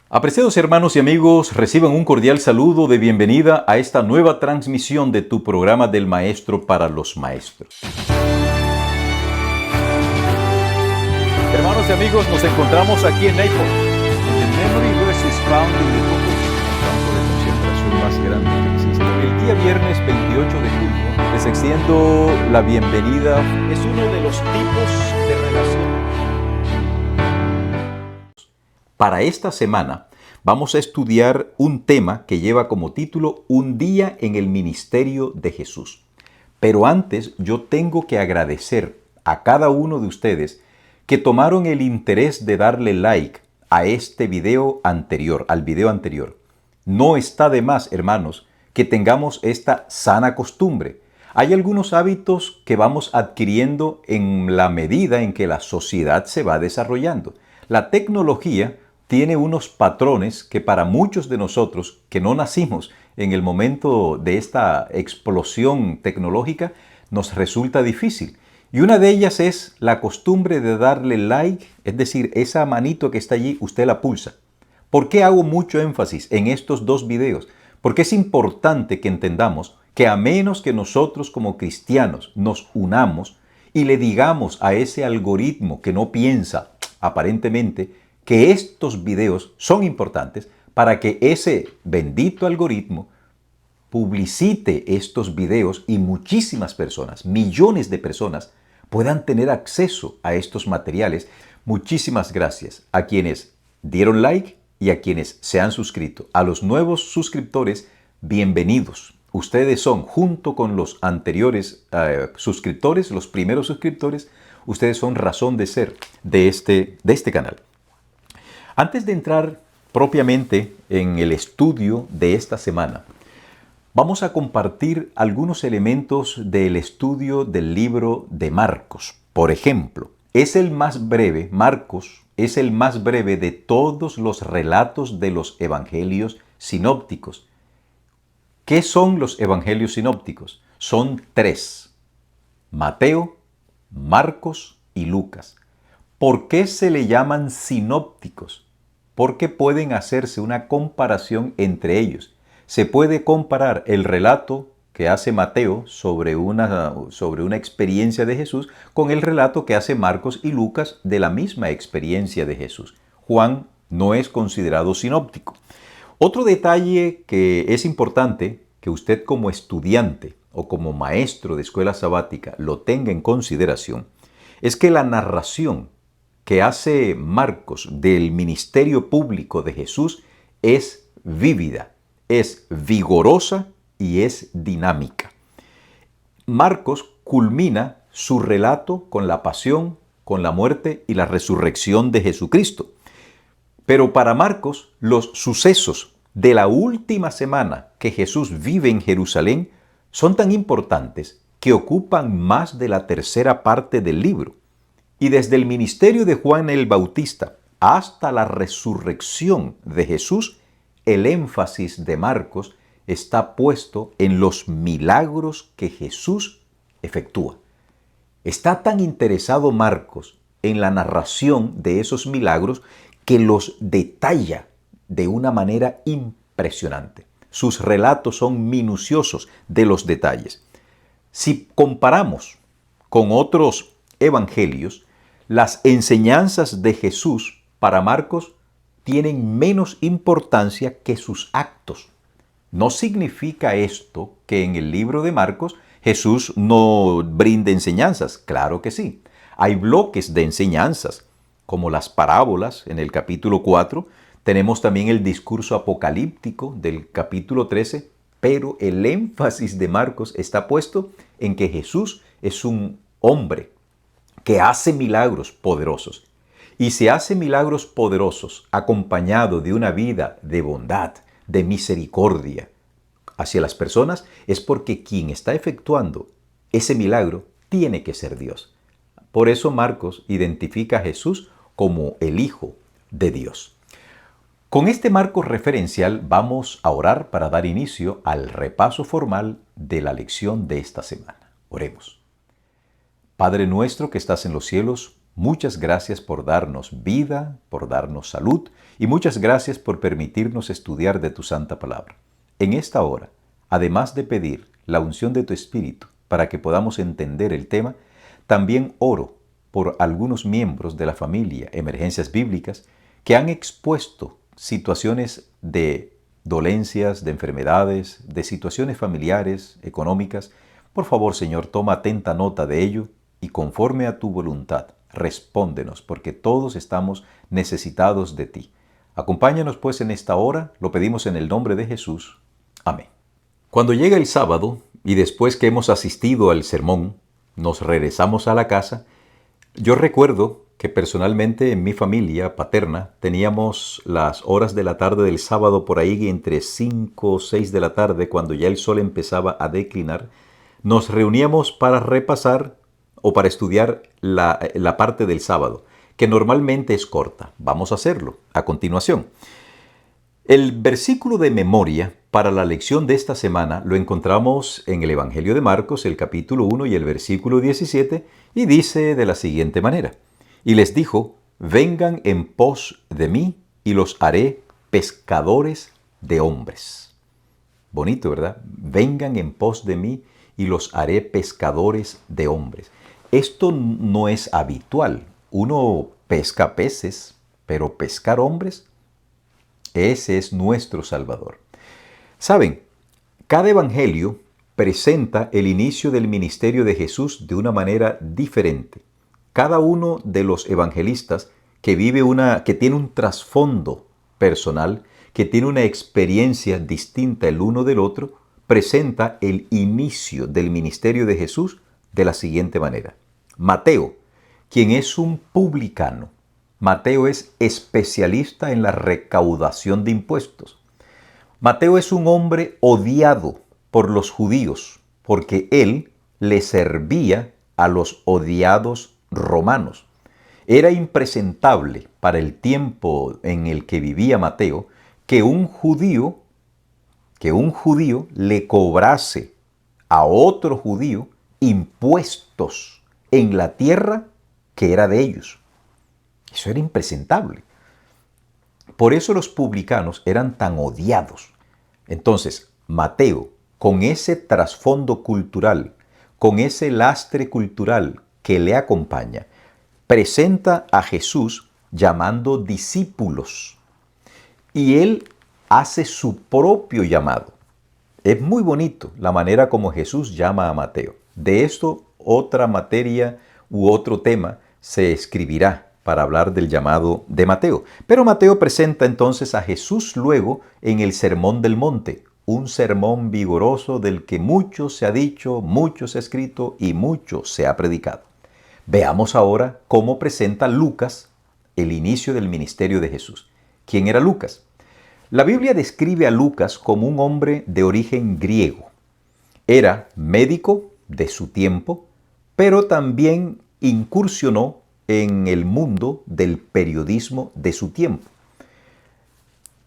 Apreciados hermanos y amigos, reciban un cordial saludo de bienvenida a esta nueva transmisión de tu programa del Maestro para los Maestros. Hermanos y amigos, nos encontramos aquí en Naples. The memory verse is found in the book of campo de concentración más grande que existe. El día viernes 28 de julio les extiendo la bienvenida. Es uno de los tipos de relación. Para esta semana vamos a estudiar un tema que lleva como título Un día en el ministerio de Jesús. Pero antes yo tengo que agradecer a cada uno de ustedes que tomaron el interés de darle like a este video anterior, al video anterior. No está de más, hermanos, que tengamos esta sana costumbre. Hay algunos hábitos que vamos adquiriendo en la medida en que la sociedad se va desarrollando. La tecnología tiene unos patrones que para muchos de nosotros que no nacimos en el momento de esta explosión tecnológica nos resulta difícil. Y una de ellas es la costumbre de darle like, es decir, esa manito que está allí, usted la pulsa. ¿Por qué hago mucho énfasis en estos dos videos? Porque es importante que entendamos que a menos que nosotros como cristianos nos unamos y le digamos a ese algoritmo que no piensa aparentemente que estos videos son importantes para que ese bendito algoritmo publicite estos videos y muchísimas personas, millones de personas, puedan tener acceso a estos materiales. Muchísimas gracias a quienes dieron like y a quienes se han suscrito. A los nuevos suscriptores, bienvenidos. Ustedes son, junto con los anteriores suscriptores, los primeros suscriptores, ustedes son razón de ser de este canal. Antes de entrar propiamente en el estudio de esta semana, vamos a compartir algunos elementos del estudio del libro de Marcos. Por ejemplo, Marcos es el más breve de todos los relatos de los evangelios sinópticos. ¿Qué son los evangelios sinópticos? Son tres: Mateo, Marcos y Lucas. ¿Por qué se le llaman sinópticos? Porque pueden hacerse una comparación entre ellos. Se puede comparar el relato que hace Mateo sobre una experiencia de Jesús con el relato que hace Marcos y Lucas de la misma experiencia de Jesús. Juan no es considerado sinóptico. Otro detalle que es importante que usted como estudiante o como maestro de escuela sabática lo tenga en consideración es que la narración que hace Marcos del ministerio público de Jesús es vívida, es vigorosa y es dinámica. Marcos culmina su relato con la pasión, con la muerte y la resurrección de Jesucristo. Pero para Marcos, los sucesos de la última semana que Jesús vive en Jerusalén son tan importantes que ocupan más de la tercera parte del libro. Y desde el ministerio de Juan el Bautista hasta la resurrección de Jesús, el énfasis de Marcos está puesto en los milagros que Jesús efectúa. Está tan interesado Marcos en la narración de esos milagros que los detalla de una manera impresionante. Sus relatos son minuciosos de los detalles. Si comparamos con otros evangelios, las enseñanzas de Jesús para Marcos tienen menos importancia que sus actos. No significa esto que en el libro de Marcos Jesús no brinde enseñanzas. Claro que sí. Hay bloques de enseñanzas, como las parábolas en el capítulo 4. Tenemos también el discurso apocalíptico del capítulo 13, pero el énfasis de Marcos está puesto en que Jesús es un hombre que hace milagros poderosos. Y se hace milagros poderosos acompañado de una vida de bondad, de misericordia hacia las personas, es porque quien está efectuando ese milagro tiene que ser Dios. Por eso Marcos identifica a Jesús como el Hijo de Dios. Con este marco referencial vamos a orar para dar inicio al repaso formal de la lección de esta semana. Oremos. Padre nuestro que estás en los cielos, Muchas gracias por darnos vida, por darnos salud y muchas gracias por permitirnos estudiar de tu santa palabra. En esta hora, además de pedir la unción de tu Espíritu para que podamos entender el tema, también oro por algunos miembros de la familia Emergencias Bíblicas que han expuesto situaciones de dolencias, de enfermedades, de situaciones familiares, económicas. Por favor, Señor, toma atenta nota de ello y conforme a tu voluntad, respóndenos, porque todos estamos necesitados de ti. Acompáñanos pues en esta hora, lo pedimos en el nombre de Jesús. Amén. Cuando llega el sábado y después que hemos asistido al sermón, nos regresamos a la casa, yo recuerdo que personalmente en mi familia paterna teníamos las horas de la tarde del sábado por ahí entre 5 o 6 de la tarde, cuando ya el sol empezaba a declinar, nos reuníamos para repasar o para estudiar la parte del sábado, que normalmente es corta. Vamos a hacerlo a continuación. El versículo de memoria para la lección de esta semana lo encontramos en el Evangelio de Marcos, el capítulo 1 y el versículo 17, y dice de la siguiente manera: Y les dijo, vengan en pos de mí y los haré pescadores de hombres. Bonito, ¿verdad? Vengan en pos de mí y los haré pescadores de hombres. Esto no es habitual. Uno pesca peces, pero pescar hombres, ese es nuestro Salvador. Saben, cada evangelio presenta el inicio del ministerio de Jesús de una manera diferente. Cada uno de los evangelistas que tiene un trasfondo personal, que tiene una experiencia distinta el uno del otro, presenta el inicio del ministerio de Jesús de la siguiente manera. Mateo, quien es un publicano. Mateo es especialista en la recaudación de impuestos. Mateo es un hombre odiado por los judíos porque él le servía a los odiados romanos. Era impresentable para el tiempo en el que vivía Mateo que un judío le cobrase a otro judío impuestos en la tierra que era de ellos. Eso era impresentable. Por eso los publicanos eran tan odiados. Entonces, Mateo, con ese trasfondo cultural, con ese lastre cultural que le acompaña, presenta a Jesús llamando discípulos. Y él hace su propio llamado. Es muy bonito la manera como Jesús llama a Mateo. De esto, otra materia u otro tema se escribirá para hablar del llamado de Mateo. Pero Mateo presenta entonces a Jesús luego en el Sermón del Monte, un sermón vigoroso del que mucho se ha dicho, mucho se ha escrito y mucho se ha predicado. Veamos ahora cómo presenta Lucas el inicio del ministerio de Jesús. ¿Quién era Lucas? La Biblia describe a Lucas como un hombre de origen griego. Era médico de su tiempo, pero también incursionó en el mundo del periodismo de su tiempo.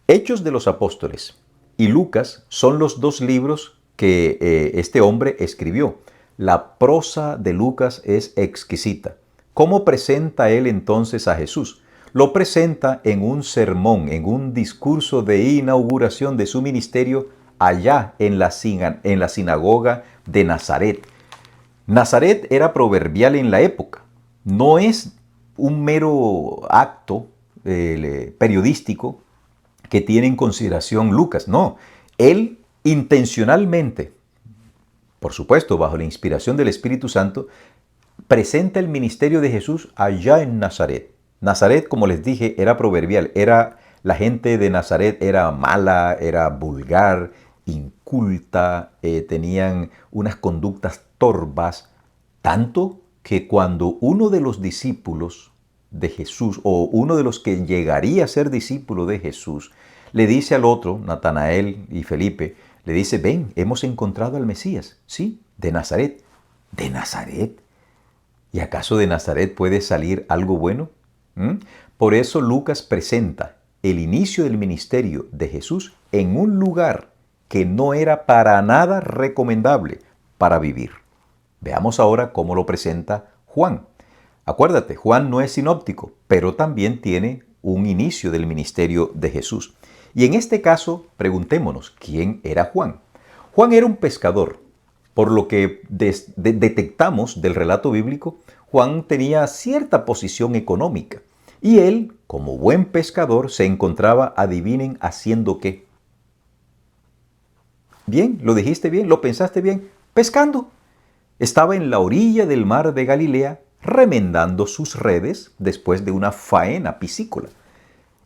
Hechos de los Apóstoles y Lucas son los dos libros que este hombre escribió. La prosa de Lucas es exquisita. ¿Cómo presenta él entonces a Jesús? Lo presenta en un sermón, en un discurso de inauguración de su ministerio allá en la sinagoga de Nazaret. Nazaret era proverbial en la época. No es un mero acto periodístico que tiene en consideración Lucas. No, él intencionalmente, por supuesto bajo la inspiración del Espíritu Santo, presenta el ministerio de Jesús allá en Nazaret. Nazaret, como les dije, era proverbial. La gente de Nazaret era mala, era vulgar, inculta, tenían unas conductas torvas, tanto que cuando uno de los discípulos de Jesús, o uno de los que llegaría a ser discípulo de Jesús, le dice al otro, Natanael y Felipe, le dice, ven, hemos encontrado al Mesías, ¿sí? De Nazaret. ¿De Nazaret? ¿Y acaso de Nazaret puede salir algo bueno? Por eso Lucas presenta el inicio del ministerio de Jesús en un lugar que no era para nada recomendable para vivir. Veamos ahora cómo lo presenta Juan. Acuérdate, Juan no es sinóptico, pero también tiene un inicio del ministerio de Jesús. Y en este caso, preguntémonos, ¿quién era Juan? Juan era un pescador. Por lo que detectamos del relato bíblico, Juan tenía cierta posición económica. Y él, como buen pescador, se encontraba, adivinen, haciendo qué. Bien, lo dijiste bien, lo pensaste bien, pescando. Estaba en la orilla del mar de Galilea remendando sus redes después de una faena piscícola.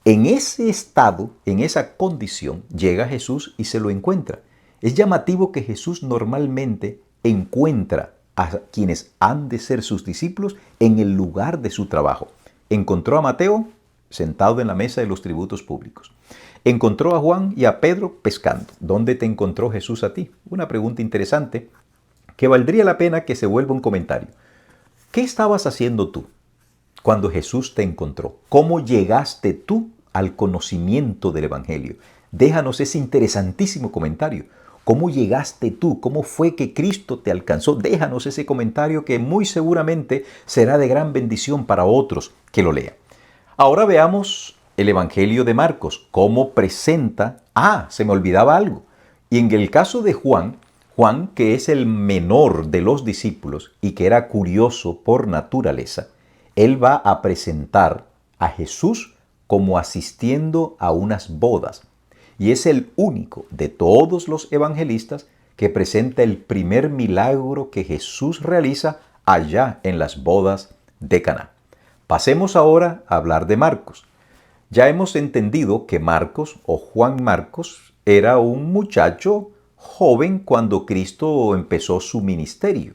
En ese estado, en esa condición, llega Jesús y se lo encuentra. Es llamativo que Jesús normalmente encuentra a quienes han de ser sus discípulos en el lugar de su trabajo. Encontró a Mateo sentado en la mesa de los tributos públicos. Encontró a Juan y a Pedro pescando. ¿Dónde te encontró Jesús a ti? Una pregunta interesante que valdría la pena que se vuelva un comentario. ¿Qué estabas haciendo tú cuando Jesús te encontró? ¿Cómo llegaste tú al conocimiento del Evangelio? Déjanos ese interesantísimo comentario. ¿Cómo llegaste tú? ¿Cómo fue que Cristo te alcanzó? Déjanos ese comentario que muy seguramente será de gran bendición para otros que lo lean. Ahora veamos el Evangelio de Marcos, cómo presenta... se me olvidaba algo. Y en el caso de Juan, que es el menor de los discípulos y que era curioso por naturaleza, él va a presentar a Jesús como asistiendo a unas bodas. Y es el único de todos los evangelistas que presenta el primer milagro que Jesús realiza allá en las bodas de Caná. Pasemos ahora a hablar de Marcos. Ya hemos entendido que Marcos o Juan Marcos era un muchacho joven cuando Cristo empezó su ministerio.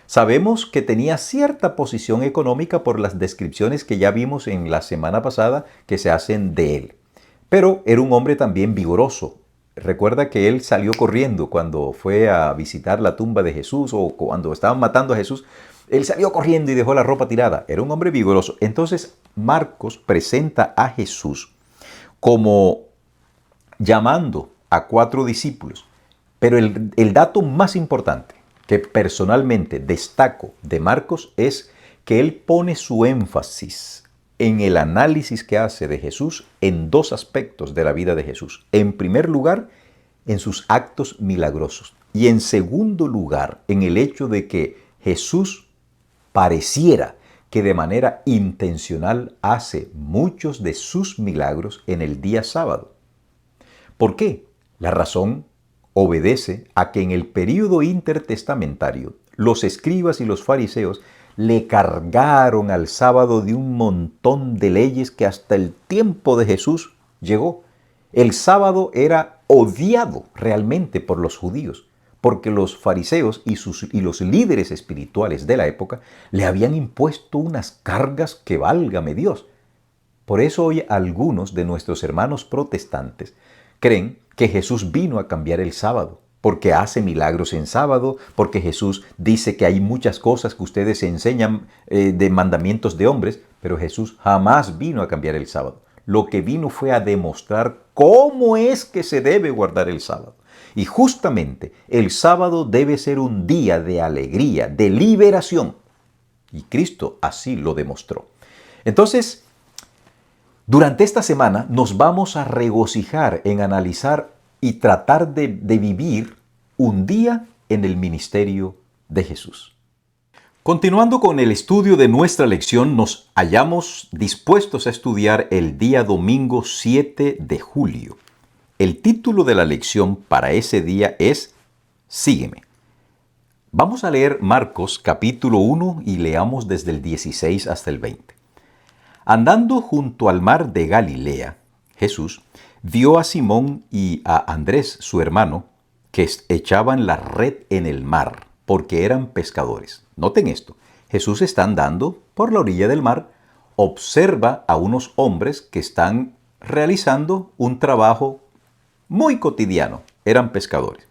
Sabemos que tenía cierta posición económica por las descripciones que ya vimos en la semana pasada que se hacen de él. Pero era un hombre también vigoroso. Recuerda que él salió corriendo cuando fue a visitar la tumba de Jesús o cuando estaban matando a Jesús. Él salió corriendo y dejó la ropa tirada. Era un hombre vigoroso. Entonces Marcos presenta a Jesús como llamando a 4 discípulos. Pero el dato más importante que personalmente destaco de Marcos es que él pone su énfasis en el análisis que hace de Jesús en 2 aspectos de la vida de Jesús. En primer lugar, en sus actos milagrosos. Y en segundo lugar, en el hecho de que Jesús pareciera que de manera intencional hace muchos de sus milagros en el día sábado. ¿Por qué? La razón obedece a que en el período intertestamentario los escribas y los fariseos le cargaron al sábado de un montón de leyes que hasta el tiempo de Jesús llegó. El sábado era odiado realmente por los judíos, porque los fariseos y los líderes espirituales de la época le habían impuesto unas cargas que válgame Dios. Por eso hoy algunos de nuestros hermanos protestantes creen que Jesús vino a cambiar el sábado, porque hace milagros en sábado, porque Jesús dice que hay muchas cosas que ustedes enseñan de mandamientos de hombres, pero Jesús jamás vino a cambiar el sábado. Lo que vino fue a demostrar cómo es que se debe guardar el sábado. Y justamente el sábado debe ser un día de alegría, de liberación. Y Cristo así lo demostró. Entonces, durante esta semana nos vamos a regocijar en analizar y tratar de vivir un día en el ministerio de Jesús. Continuando con el estudio de nuestra lección, nos hallamos dispuestos a estudiar el día domingo 7 de julio. El título de la lección para ese día es Sígueme. Vamos a leer Marcos capítulo 1 y leamos desde el 16 hasta el 20. Andando junto al mar de Galilea, Jesús vio a Simón y a Andrés, su hermano, que echaban la red en el mar, porque eran pescadores. Noten esto, Jesús está andando por la orilla del mar, observa a unos hombres que están realizando un trabajo muy cotidiano, eran pescadores.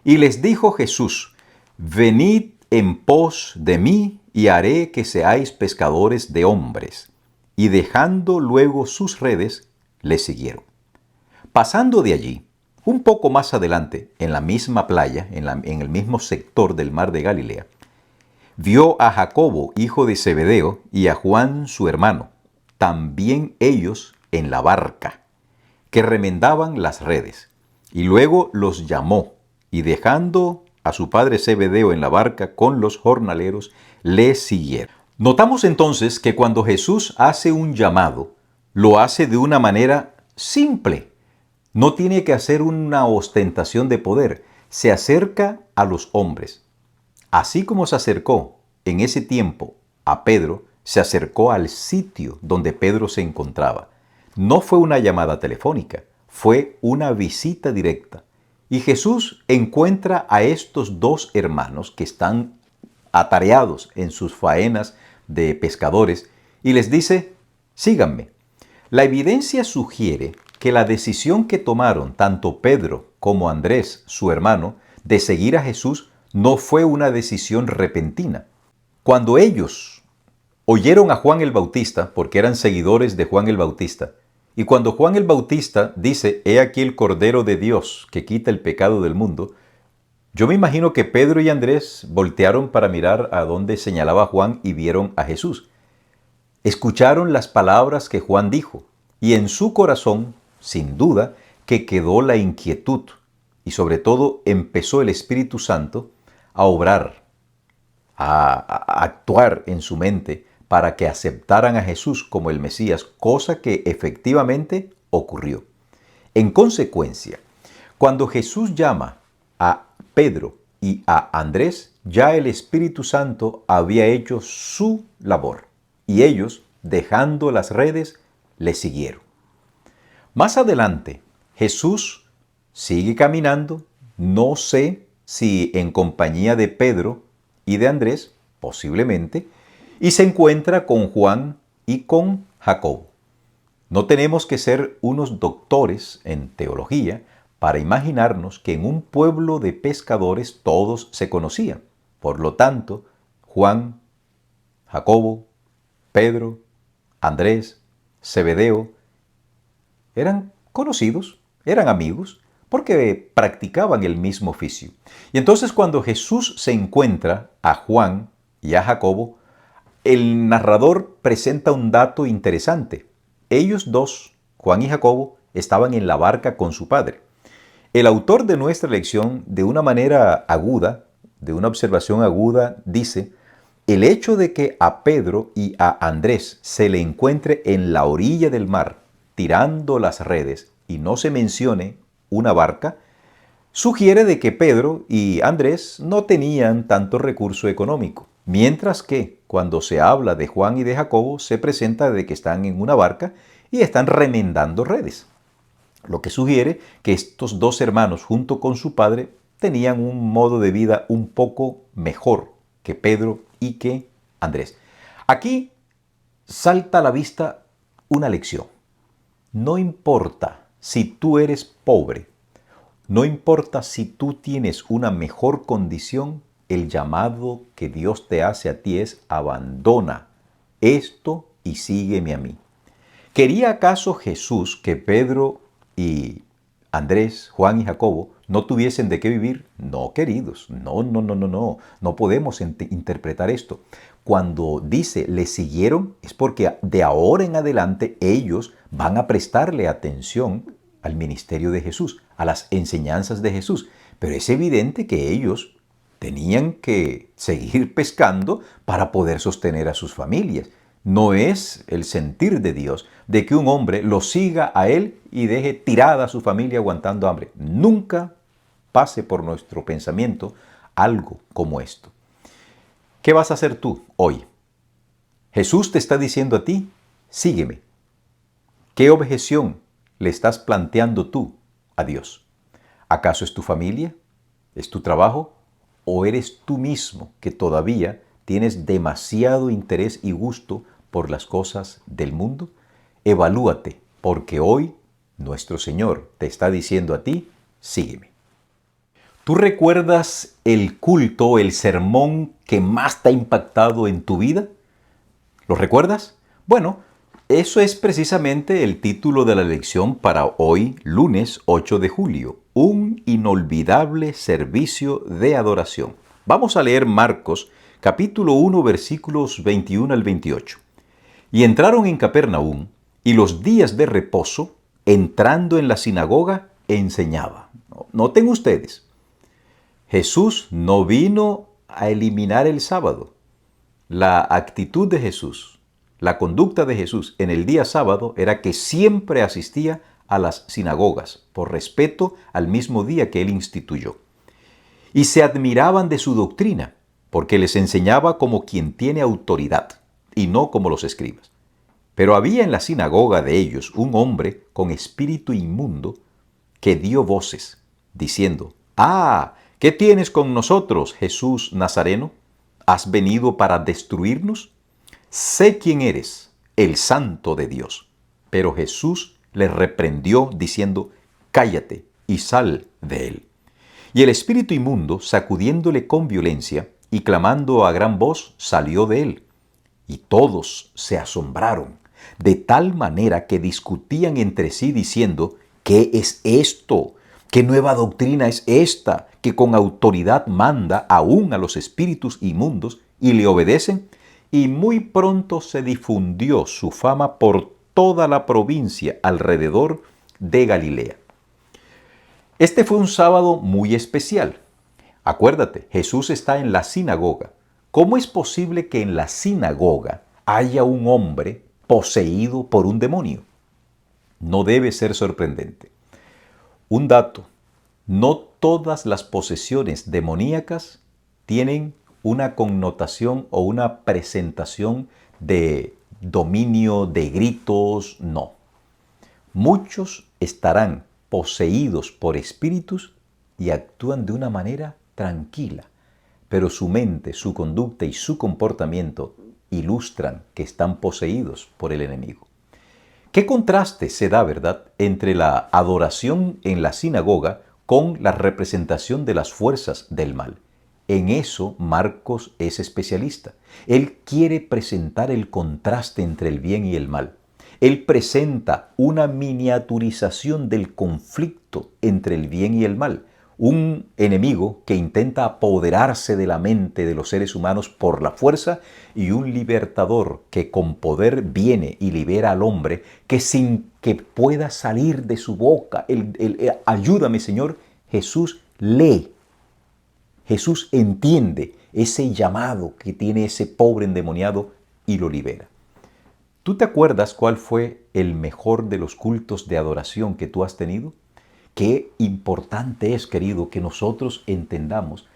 Y les dijo Jesús, venid en pos de mí y haré que seáis pescadores de hombres. Y dejando luego sus redes, le siguieron. Pasando de allí, un poco más adelante, en la misma playa, en el mismo sector del mar de Galilea, vio a Jacobo, hijo de Zebedeo, y a Juan, su hermano, también ellos en la barca, que remendaban las redes. Y luego los llamó, y dejando a su padre Zebedeo en la barca con los jornaleros, le siguieron. Notamos entonces que cuando Jesús hace un llamado, lo hace de una manera simple. No tiene que hacer una ostentación de poder. Se acerca a los hombres. Así como se acercó en ese tiempo a Pedro, se acercó al sitio donde Pedro se encontraba. No fue una llamada telefónica, fue una visita directa. Y Jesús encuentra a estos dos hermanos que están atareados en sus faenas de pescadores y les dice, síganme. La evidencia sugiere que la decisión que tomaron tanto Pedro como Andrés, su hermano, de seguir a Jesús no fue una decisión repentina. Cuando ellos oyeron a Juan el Bautista, porque eran seguidores de Juan el Bautista, y cuando Juan el Bautista dice, he aquí el Cordero de Dios que quita el pecado del mundo, yo me imagino que Pedro y Andrés voltearon para mirar a donde señalaba Juan y vieron a Jesús. Escucharon las palabras que Juan dijo y en su corazón, sin duda, que quedó la inquietud y sobre todo empezó el Espíritu Santo a obrar, a actuar en su mente para que aceptaran a Jesús como el Mesías, cosa que efectivamente ocurrió. En consecuencia, cuando Jesús llama a Pedro y a Andrés, ya el Espíritu Santo había hecho su labor y ellos, dejando las redes, le siguieron. Más adelante, Jesús sigue caminando, no sé si en compañía de Pedro y de Andrés, posiblemente, y se encuentra con Juan y con Jacobo. No tenemos que ser unos doctores en teología para imaginarnos que en un pueblo de pescadores todos se conocían. Por lo tanto, Juan, Jacobo, Pedro, Andrés, Zebedeo, eran conocidos, eran amigos, porque practicaban el mismo oficio. Y entonces cuando Jesús se encuentra a Juan y a Jacobo, el narrador presenta un dato interesante. Ellos dos, Juan y Jacobo, estaban en la barca con su padre. El autor de nuestra lección, de una manera aguda, de una observación aguda, dice, el hecho de que a Pedro y a Andrés se le encuentre en la orilla del mar, tirando las redes, y no se mencione una barca, sugiere de que Pedro y Andrés no tenían tanto recurso económico, mientras que cuando se habla de Juan y de Jacobo se presenta de que están en una barca y están remendando redes, lo que sugiere que estos dos hermanos junto con su padre tenían un modo de vida un poco mejor que Pedro y que Andrés. Aquí salta a la vista una lección. No importa si tú eres pobre, no importa si tú tienes una mejor condición, el llamado que Dios te hace a ti es abandona esto y sígueme a mí. ¿Quería acaso Jesús que Pedro y Andrés, Juan y Jacobo no tuviesen de qué vivir? No, queridos, no podemos interpretar esto. Cuando dice le siguieron es porque de ahora en adelante ellos van a prestarle atención al ministerio de Jesús, a las enseñanzas de Jesús. Pero es evidente que ellos tenían que seguir pescando para poder sostener a sus familias. No es el sentir de Dios de que un hombre lo siga a él y deje tirada a su familia aguantando hambre. Nunca pase por nuestro pensamiento algo como esto. ¿Qué vas a hacer tú hoy? Jesús te está diciendo a ti, sígueme. ¿Qué objeción le estás planteando tú a Dios? ¿Acaso es tu familia? ¿Es tu trabajo? ¿O eres tú mismo que todavía tienes demasiado interés y gusto por las cosas del mundo? Evalúate, porque hoy nuestro Señor te está diciendo a ti, sígueme. ¿Tú recuerdas el culto, el sermón que más te ha impactado en tu vida? ¿Lo recuerdas? Bueno, eso es precisamente el título de la lección para hoy, lunes 8 de julio. Un inolvidable servicio de adoración. Vamos a leer Marcos capítulo 1, versículos 21 al 28. Y entraron en Capernaum, y los días de reposo, entrando en la sinagoga, enseñaba. Noten ustedes, Jesús no vino a eliminar el sábado. La actitud de Jesús, la conducta de Jesús en el día sábado era que siempre asistía a las sinagogas, por respeto al mismo día que él instituyó. Y se admiraban de su doctrina, porque les enseñaba como quien tiene autoridad, y no como los escribas. Pero había en la sinagoga de ellos un hombre con espíritu inmundo que dio voces, diciendo: «Ah, ¿qué tienes con nosotros, Jesús Nazareno? ¿Has venido para destruirnos? Sé quién eres, el Santo de Dios». Pero Jesús le reprendió, diciendo: «Cállate y sal de él». Y el espíritu inmundo, sacudiéndole con violencia y clamando a gran voz, salió de él. Y todos se asombraron, de tal manera que discutían entre sí diciendo: «¿Qué es esto? ¿Qué nueva doctrina es esta, que con autoridad manda aún a los espíritus inmundos y le obedecen?» Y muy pronto se difundió su fama por toda la provincia alrededor de Galilea. Este fue un sábado muy especial. Acuérdate, Jesús está en la sinagoga. ¿Cómo es posible que en la sinagoga haya un hombre poseído por un demonio? No debe ser sorprendente. Un dato: no todas las posesiones demoníacas tienen una connotación o una presentación de dominio, de gritos, no. Muchos estarán poseídos por espíritus y actúan de una manera tranquila, pero su mente, su conducta y su comportamiento ilustran que están poseídos por el enemigo. ¿Qué contraste se da, verdad, entre la adoración en la sinagoga con la representación de las fuerzas del mal? En eso Marcos es especialista. Él quiere presentar el contraste entre el bien y el mal. Él presenta una miniaturización del conflicto entre el bien y el mal. Un enemigo que intenta apoderarse de la mente de los seres humanos por la fuerza, y un libertador que con poder viene y libera al hombre, que sin que pueda salir de su boca ayúdame, Señor, Jesús lee. Jesús entiende ese llamado que tiene ese pobre endemoniado y lo libera. ¿Tú te acuerdas cuál fue el mejor de los cultos de adoración que tú has tenido? Qué importante es, querido, que nosotros entendamos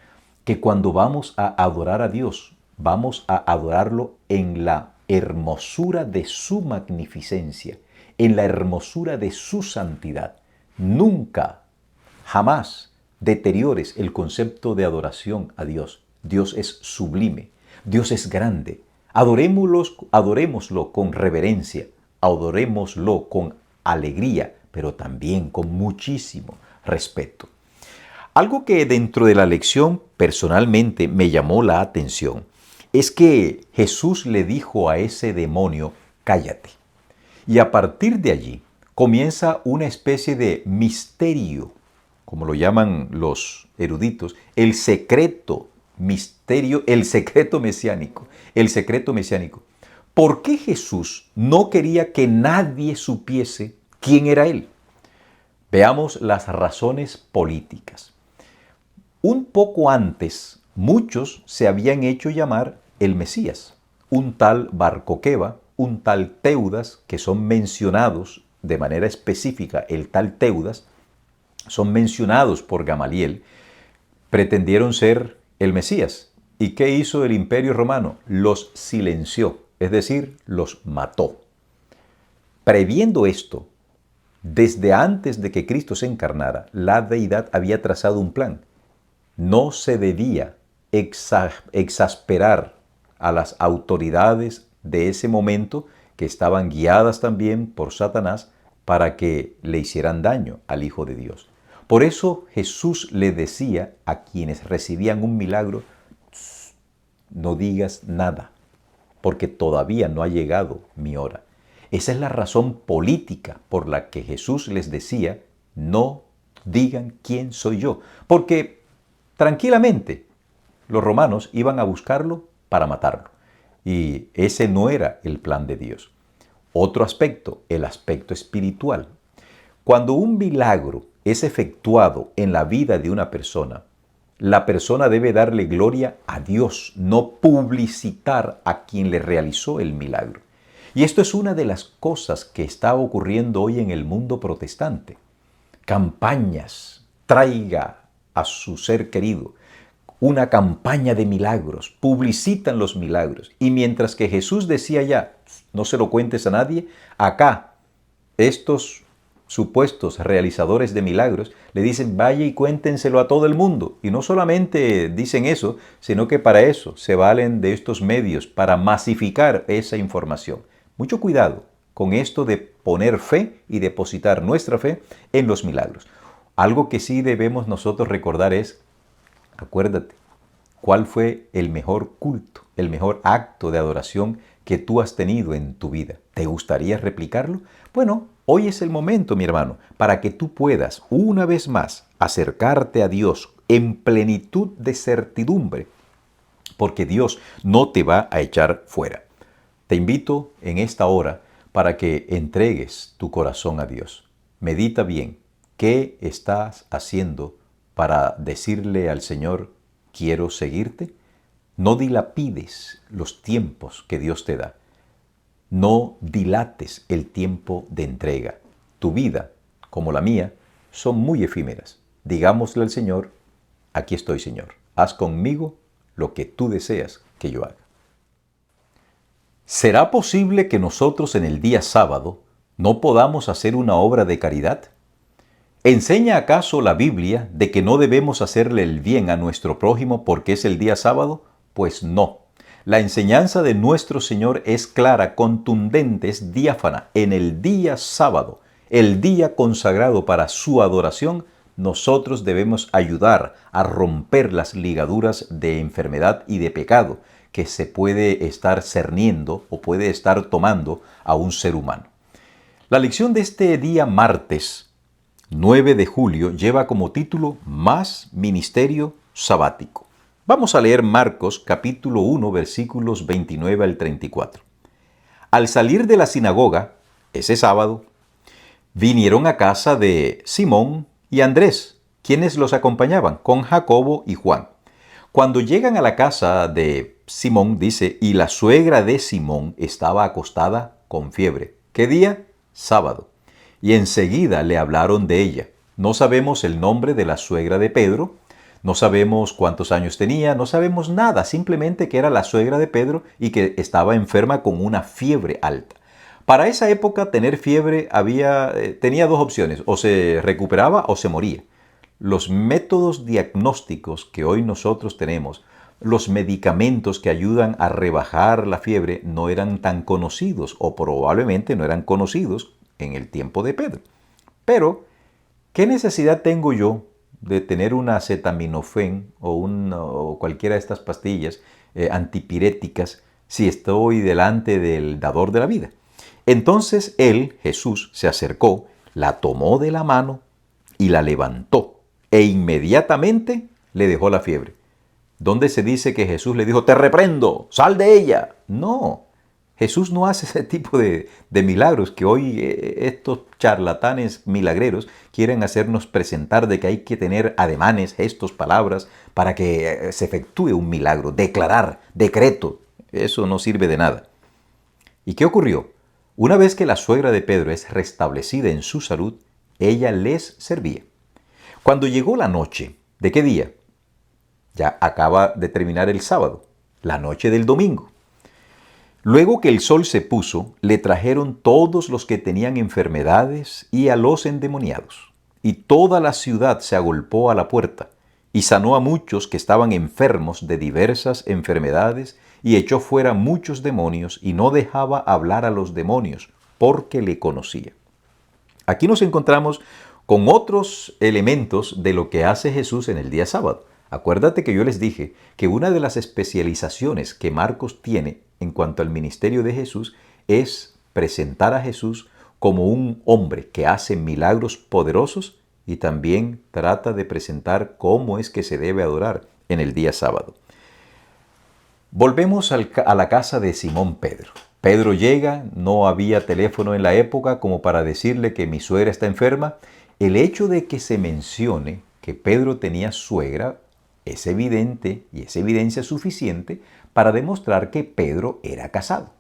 que cuando vamos a adorar a Dios, vamos a adorarlo en la hermosura de su magnificencia, en la hermosura de su santidad. Nunca, jamás deteriores el concepto de adoración a Dios. Dios es sublime, Dios es grande. Adorémoslo con reverencia, adorémoslo con alegría, pero también con muchísimo respeto. Algo que dentro de la lección personalmente me llamó la atención es que Jesús le dijo a ese demonio: cállate. Y a partir de allí comienza una especie de misterio, como lo llaman los eruditos, el secreto misterio, el secreto mesiánico, el secreto mesiánico. ¿Por qué Jesús no quería que nadie supiese quién era Él? Veamos las razones políticas. Un poco antes, muchos se habían hecho llamar el Mesías. Un tal Bar Coqueba, un tal Teudas, que son mencionados de manera específica, el tal Teudas, son mencionados por Gamaliel, pretendieron ser el Mesías. ¿Y qué hizo el Imperio Romano? Los silenció, es decir, los mató. Previendo esto, desde antes de que Cristo se encarnara, la deidad había trazado un plan. No se debía exasperar a las autoridades de ese momento, que estaban guiadas también por Satanás, para que le hicieran daño al Hijo de Dios. Por eso Jesús le decía a quienes recibían un milagro: no digas nada, porque todavía no ha llegado mi hora. Esa es la razón política por la que Jesús les decía: no digan quién soy yo, porque tranquilamente los romanos iban a buscarlo para matarlo. Y ese no era el plan de Dios. Otro aspecto, el aspecto espiritual. Cuando un milagro es efectuado en la vida de una persona, la persona debe darle gloria a Dios, no publicitar a quien le realizó el milagro. Y esto es una de las cosas que está ocurriendo hoy en el mundo protestante. Campañas, traiga a su ser querido, una campaña de milagros, publicitan los milagros. Y mientras que Jesús decía ya, no se lo cuentes a nadie, acá estos supuestos realizadores de milagros le dicen, vaya y cuéntenselo a todo el mundo. Y no solamente dicen eso, sino que para eso se valen de estos medios, para masificar esa información. Mucho cuidado con esto de poner fe y depositar nuestra fe en los milagros. Algo que sí debemos nosotros recordar es, acuérdate, ¿cuál fue el mejor culto, el mejor acto de adoración que tú has tenido en tu vida? ¿Te gustaría replicarlo? Bueno, hoy es el momento, mi hermano, para que tú puedas una vez más acercarte a Dios en plenitud de certidumbre, porque Dios no te va a echar fuera. Te invito en esta hora para que entregues tu corazón a Dios. Medita bien, ¿qué estás haciendo para decirle al Señor, quiero seguirte? No dilapides los tiempos que Dios te da. No dilates el tiempo de entrega. Tu vida, como la mía, son muy efímeras. Digámosle al Señor, aquí estoy, Señor. Haz conmigo lo que tú deseas que yo haga. ¿Será posible que nosotros en el día sábado no podamos hacer una obra de caridad? ¿Enseña acaso la Biblia de que no debemos hacerle el bien a nuestro prójimo porque es el día sábado? Pues no. La enseñanza de nuestro Señor es clara, contundente, es diáfana. En el día sábado, el día consagrado para su adoración, nosotros debemos ayudar a romper las ligaduras de enfermedad y de pecado que se puede estar cerniendo o puede estar tomando a un ser humano. La lección de este día martes 9 de julio lleva como título Más ministerio sabático. Vamos a leer Marcos capítulo 1 versículos 29 al 34. Al salir de la sinagoga, ese sábado, vinieron a casa de Simón y Andrés, quienes los acompañaban con Jacobo y Juan. Cuando llegan a la casa de Simón, dice, y la suegra de Simón estaba acostada con fiebre. ¿Qué día? Sábado. Y enseguida le hablaron de ella. No sabemos el nombre de la suegra de Pedro, no sabemos cuántos años tenía, no sabemos nada, simplemente que era la suegra de Pedro y que estaba enferma con una fiebre alta. Para esa época tener fiebre tenía dos opciones, o se recuperaba o se moría. Los métodos diagnósticos que hoy nosotros tenemos, los medicamentos que ayudan a rebajar la fiebre no eran tan conocidos o probablemente no eran conocidos en el tiempo de Pedro. Pero, ¿qué necesidad tengo yo de tener una acetaminofén o cualquiera de estas pastillas antipiréticas si estoy delante del dador de la vida? Entonces él, Jesús, se acercó, la tomó de la mano y la levantó e inmediatamente le dejó la fiebre. ¿Dónde se dice que Jesús le dijo, te reprendo, sal de ella? No, Jesús no hace ese tipo de milagros que hoy estos charlatanes milagreros quieren hacernos presentar de que hay que tener ademanes, gestos, palabras para que se efectúe un milagro, declarar, decreto. Eso no sirve de nada. ¿Y qué ocurrió? Una vez que la suegra de Pedro es restablecida en su salud, ella les servía. Cuando llegó la noche, ¿de qué día? Ya acaba de terminar el sábado, la noche del domingo. Luego que el sol se puso, le trajeron todos los que tenían enfermedades y a los endemoniados. Y toda la ciudad se agolpó a la puerta, y sanó a muchos que estaban enfermos de diversas enfermedades, y echó fuera muchos demonios, y no dejaba hablar a los demonios, porque le conocía. Aquí nos encontramos con otros elementos de lo que hace Jesús en el día sábado. Acuérdate que yo les dije que una de las especializaciones que Marcos tiene en cuanto al ministerio de Jesús es presentar a Jesús como un hombre que hace milagros poderosos y también trata de presentar cómo es que se debe adorar en el día sábado. Volvemos a la casa de Simón Pedro. Pedro llega, no había teléfono en la época como para decirle que mi suegra está enferma. El hecho de que se mencione que Pedro tenía suegra es evidente y es evidencia suficiente para demostrar que Pedro era casado.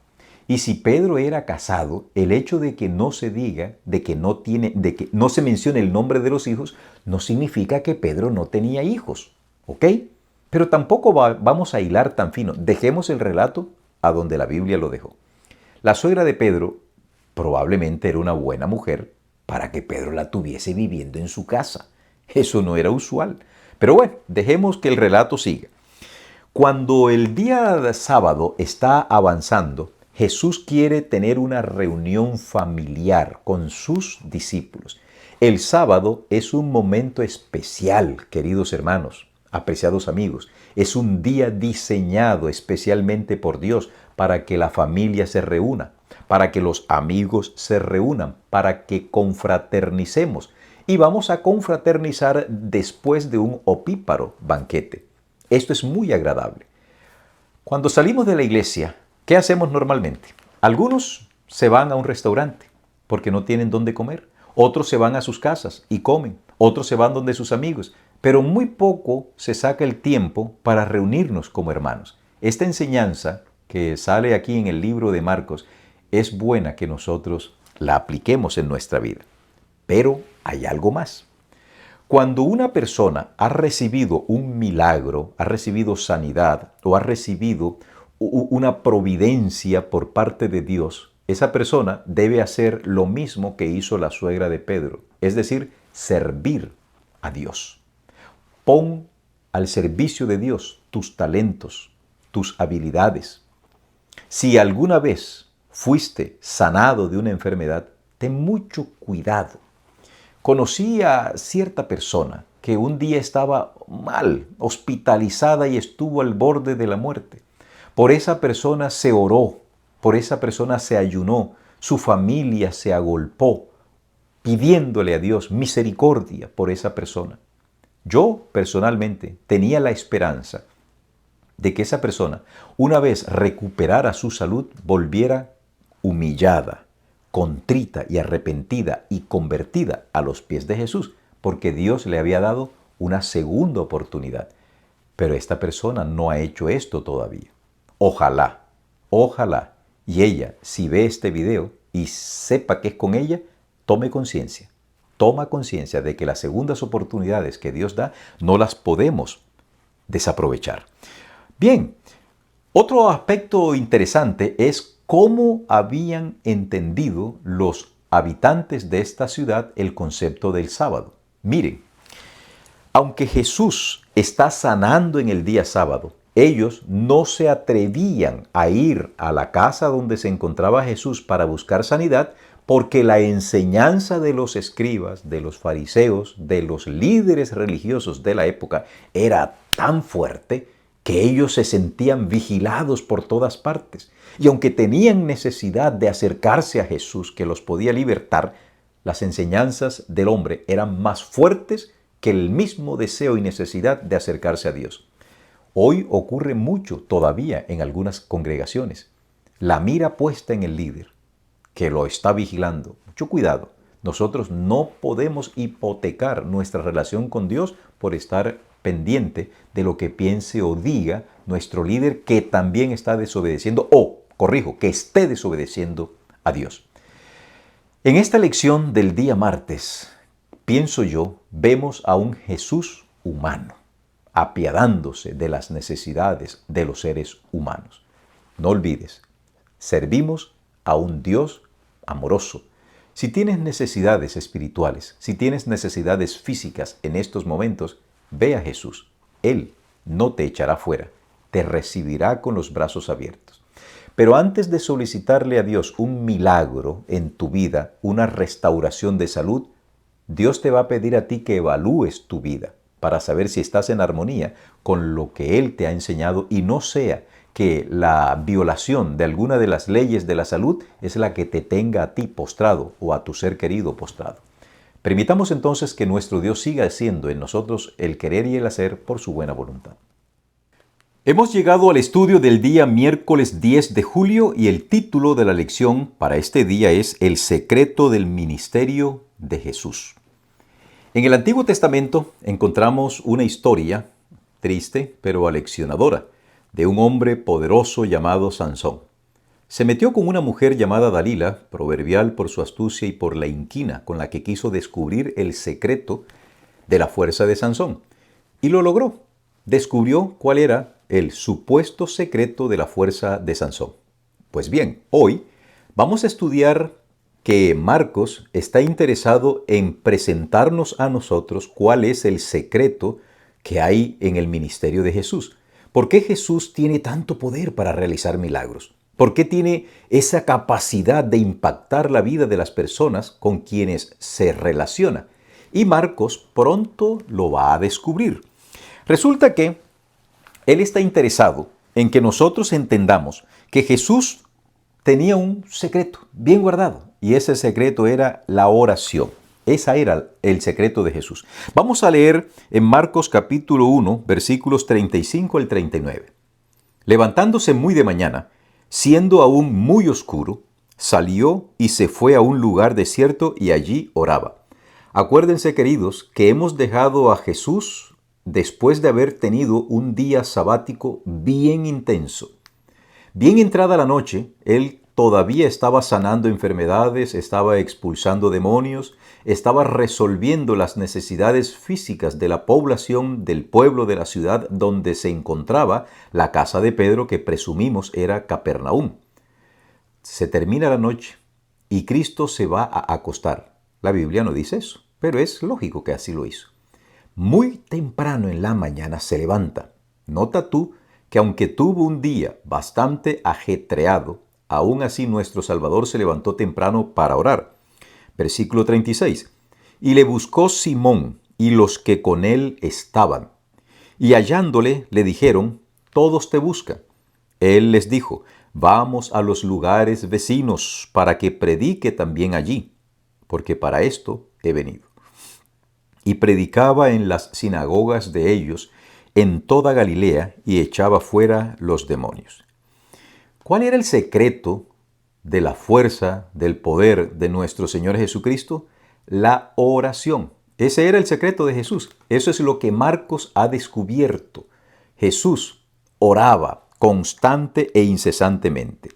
Y si Pedro era casado, el hecho de que no se diga, de que no se mencione el nombre de los hijos, no significa que Pedro no tenía hijos, ¿ok? Pero tampoco vamos a hilar tan fino. Dejemos el relato a donde la Biblia lo dejó. La suegra de Pedro probablemente era una buena mujer para que Pedro la tuviese viviendo en su casa. Eso no era usual. Pero bueno, dejemos que el relato siga. Cuando el día de sábado está avanzando, Jesús quiere tener una reunión familiar con sus discípulos. El sábado es un momento especial, queridos hermanos, apreciados amigos. Es un día diseñado especialmente por Dios para que la familia se reúna, para que los amigos se reúnan, para que confraternicemos. Y vamos a confraternizar después de un opíparo banquete. Esto es muy agradable. Cuando salimos de la iglesia, ¿qué hacemos normalmente? Algunos se van a un restaurante porque no tienen dónde comer. Otros se van a sus casas y comen. Otros se van donde sus amigos. Pero muy poco se saca el tiempo para reunirnos como hermanos. Esta enseñanza que sale aquí en el libro de Marcos es buena que nosotros la apliquemos en nuestra vida. Pero hay algo más. Cuando una persona ha recibido un milagro, ha recibido sanidad o ha recibido una providencia por parte de Dios, esa persona debe hacer lo mismo que hizo la suegra de Pedro, es decir, servir a Dios. Pon al servicio de Dios tus talentos, tus habilidades. Si alguna vez fuiste sanado de una enfermedad, ten mucho cuidado. Conocí a cierta persona que un día estaba mal, hospitalizada y estuvo al borde de la muerte. Por esa persona se oró, por esa persona se ayunó, su familia se agolpó, pidiéndole a Dios misericordia por esa persona. Yo personalmente tenía la esperanza de que esa persona, una vez recuperara su salud, volviera humillada, contrita y arrepentida y convertida a los pies de Jesús, porque Dios le había dado una segunda oportunidad. Pero esta persona no ha hecho esto todavía. Ojalá, ojalá, y ella, si ve este video y sepa que es con ella, tome conciencia. Toma conciencia de que las segundas oportunidades que Dios da no las podemos desaprovechar. Bien, otro aspecto interesante es cómo habían entendido los habitantes de esta ciudad el concepto del sábado. Miren, aunque Jesús está sanando en el día sábado, ellos no se atrevían a ir a la casa donde se encontraba Jesús para buscar sanidad porque la enseñanza de los escribas, de los fariseos, de los líderes religiosos de la época era tan fuerte que ellos se sentían vigilados por todas partes. Y aunque tenían necesidad de acercarse a Jesús, que los podía libertar, las enseñanzas del hombre eran más fuertes que el mismo deseo y necesidad de acercarse a Dios. Hoy ocurre mucho todavía en algunas congregaciones. La mira puesta en el líder, que lo está vigilando. Mucho cuidado. Nosotros no podemos hipotecar nuestra relación con Dios por estar pendiente de lo que piense o diga nuestro líder que también está desobedeciendo que esté desobedeciendo a Dios. En esta lección del día martes, pienso yo, vemos a un Jesús humano, apiadándose de las necesidades de los seres humanos. No olvides, servimos a un Dios amoroso. Si tienes necesidades espirituales, si tienes necesidades físicas en estos momentos, ve a Jesús. Él no te echará fuera, te recibirá con los brazos abiertos. Pero antes de solicitarle a Dios un milagro en tu vida, una restauración de salud, Dios te va a pedir a ti que evalúes tu vida para saber si estás en armonía con lo que Él te ha enseñado y no sea que la violación de alguna de las leyes de la salud es la que te tenga a ti postrado o a tu ser querido postrado. Permitamos entonces que nuestro Dios siga haciendo en nosotros el querer y el hacer por su buena voluntad. Hemos llegado al estudio del día miércoles 10 de julio y el título de la lección para este día es El secreto del ministerio de Jesús. En el Antiguo Testamento encontramos una historia triste pero aleccionadora de un hombre poderoso llamado Sansón. Se metió con una mujer llamada Dalila, proverbial por su astucia y por la inquina con la que quiso descubrir el secreto de la fuerza de Sansón. Y lo logró. Descubrió cuál era el supuesto secreto de la fuerza de Sansón. Pues bien, hoy vamos a estudiar que Marcos está interesado en presentarnos a nosotros cuál es el secreto que hay en el ministerio de Jesús. ¿Por qué Jesús tiene tanto poder para realizar milagros? ¿Por qué tiene esa capacidad de impactar la vida de las personas con quienes se relaciona? Y Marcos pronto lo va a descubrir. Resulta que él está interesado en que nosotros entendamos que Jesús tenía un secreto bien guardado y ese secreto era la oración. Ese era el secreto de Jesús. Vamos a leer en Marcos capítulo 1, versículos 35 al 39. Levantándose muy de mañana, siendo aún muy oscuro, salió y se fue a un lugar desierto y allí oraba. Acuérdense, queridos, que hemos dejado a Jesús después de haber tenido un día sabático bien intenso. Bien entrada la noche, él todavía estaba sanando enfermedades, estaba expulsando demonios, estaba resolviendo las necesidades físicas de la población del pueblo de la ciudad donde se encontraba la casa de Pedro, que presumimos era Capernaum. Se termina la noche y Cristo se va a acostar. La Biblia no dice eso, pero es lógico que así lo hizo. Muy temprano en la mañana se levanta. Nota tú que aunque tuvo un día bastante ajetreado, aún así nuestro Salvador se levantó temprano para orar. Versículo 36. Y le buscó Simón y los que con él estaban. Y hallándole le dijeron, todos te buscan. Él les dijo, vamos a los lugares vecinos para que predique también allí, porque para esto he venido. Y predicaba en las sinagogas de ellos en toda Galilea y echaba fuera los demonios. ¿Cuál era el secreto de la fuerza, del poder de nuestro Señor Jesucristo? La oración. Ese era el secreto de Jesús. Eso es lo que Marcos ha descubierto. Jesús oraba constante e incesantemente.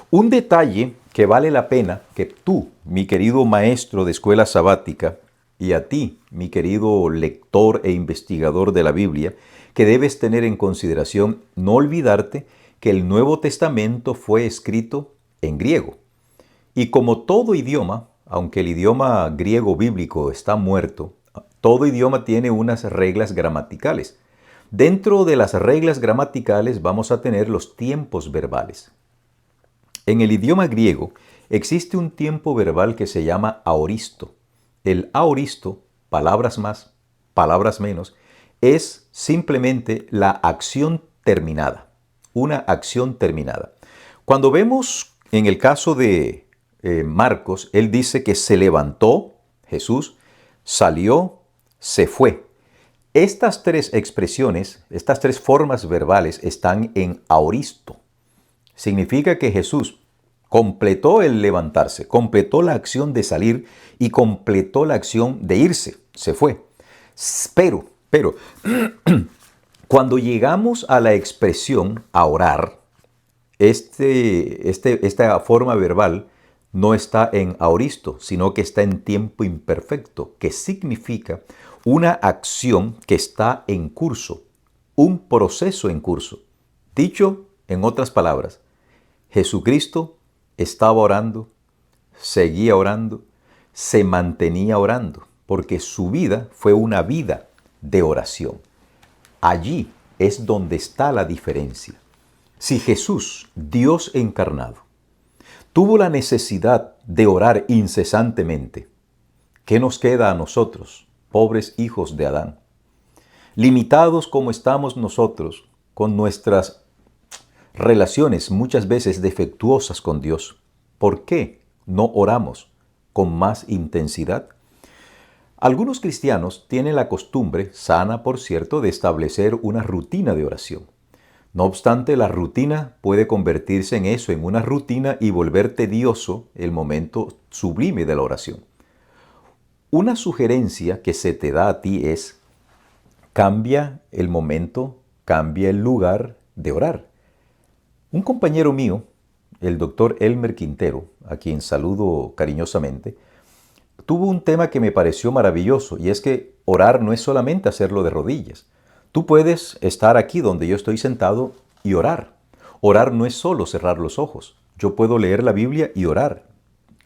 Un detalle que vale la pena que tú, mi querido maestro de escuela sabática, y a ti, mi querido lector e investigador de la Biblia, que debes tener en consideración no olvidarte que el Nuevo Testamento fue escrito en griego. Y como todo idioma, aunque el idioma griego bíblico está muerto, todo idioma tiene unas reglas gramaticales. Dentro de las reglas gramaticales vamos a tener los tiempos verbales. En el idioma griego existe un tiempo verbal que se llama aoristo. El aoristo, palabras más, palabras menos, es simplemente la acción terminada, una acción terminada. Cuando vemos en el caso de Marcos, él dice que se levantó, Jesús, salió, se fue. Estas tres expresiones, estas tres formas verbales están en aoristo. Significa que Jesús completó el levantarse, completó la acción de salir y completó la acción de irse, se fue. Pero, cuando llegamos a la expresión a orar, esta forma verbal no está en aoristo, sino que está en tiempo imperfecto, que significa una acción que está en curso, un proceso en curso. Dicho en otras palabras, Jesucristo estaba orando, seguía orando, se mantenía orando, porque su vida fue una vida de oración. Allí es donde está la diferencia. Si Jesús, Dios encarnado, tuvo la necesidad de orar incesantemente, ¿qué nos queda a nosotros, pobres hijos de Adán? Limitados como estamos nosotros con nuestras relaciones muchas veces defectuosas con Dios, ¿por qué no oramos con más intensidad? Algunos cristianos tienen la costumbre, sana por cierto, de establecer una rutina de oración. No obstante, la rutina puede convertirse en eso, en una rutina y volver tedioso el momento sublime de la oración. Una sugerencia que se te da a ti es: cambia el momento, cambia el lugar de orar. Un compañero mío, el doctor Elmer Quintero, a quien saludo cariñosamente, tuvo un tema que me pareció maravilloso, y es que orar no es solamente hacerlo de rodillas. Tú puedes estar aquí donde yo estoy sentado y orar. Orar no es solo cerrar los ojos. Yo puedo leer la Biblia y orar.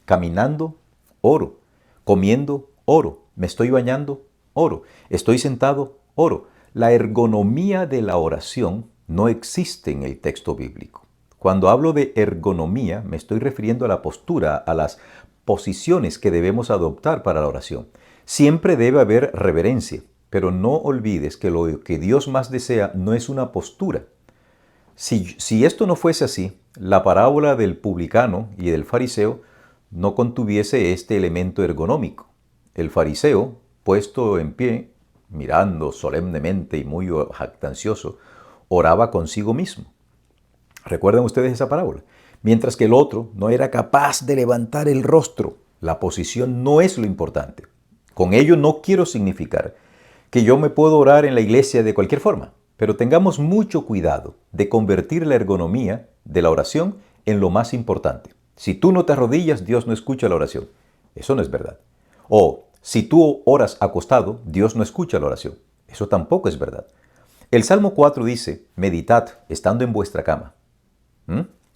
Caminando, oro. Comiendo, oro. Me estoy bañando, oro. Estoy sentado, oro. La ergonomía de la oración no existe en el texto bíblico. Cuando hablo de ergonomía, me estoy refiriendo a la postura, a las posiciones que debemos adoptar para la oración. Siempre debe haber reverencia, pero no olvides que lo que Dios más desea no es una postura. Si esto no fuese así, la parábola del publicano y del fariseo no contuviese este elemento ergonómico. El fariseo, puesto en pie, mirando solemnemente y muy jactancioso, oraba consigo mismo. ¿Recuerdan ustedes esa parábola? Mientras que el otro no era capaz de levantar el rostro. La posición no es lo importante. Con ello no quiero significar que yo me puedo orar en la iglesia de cualquier forma, pero tengamos mucho cuidado de convertir la ergonomía de la oración en lo más importante. Si tú no te arrodillas, Dios no escucha la oración. Eso no es verdad. O si tú oras acostado, Dios no escucha la oración. Eso tampoco es verdad. El Salmo 4 dice: meditad estando en vuestra cama.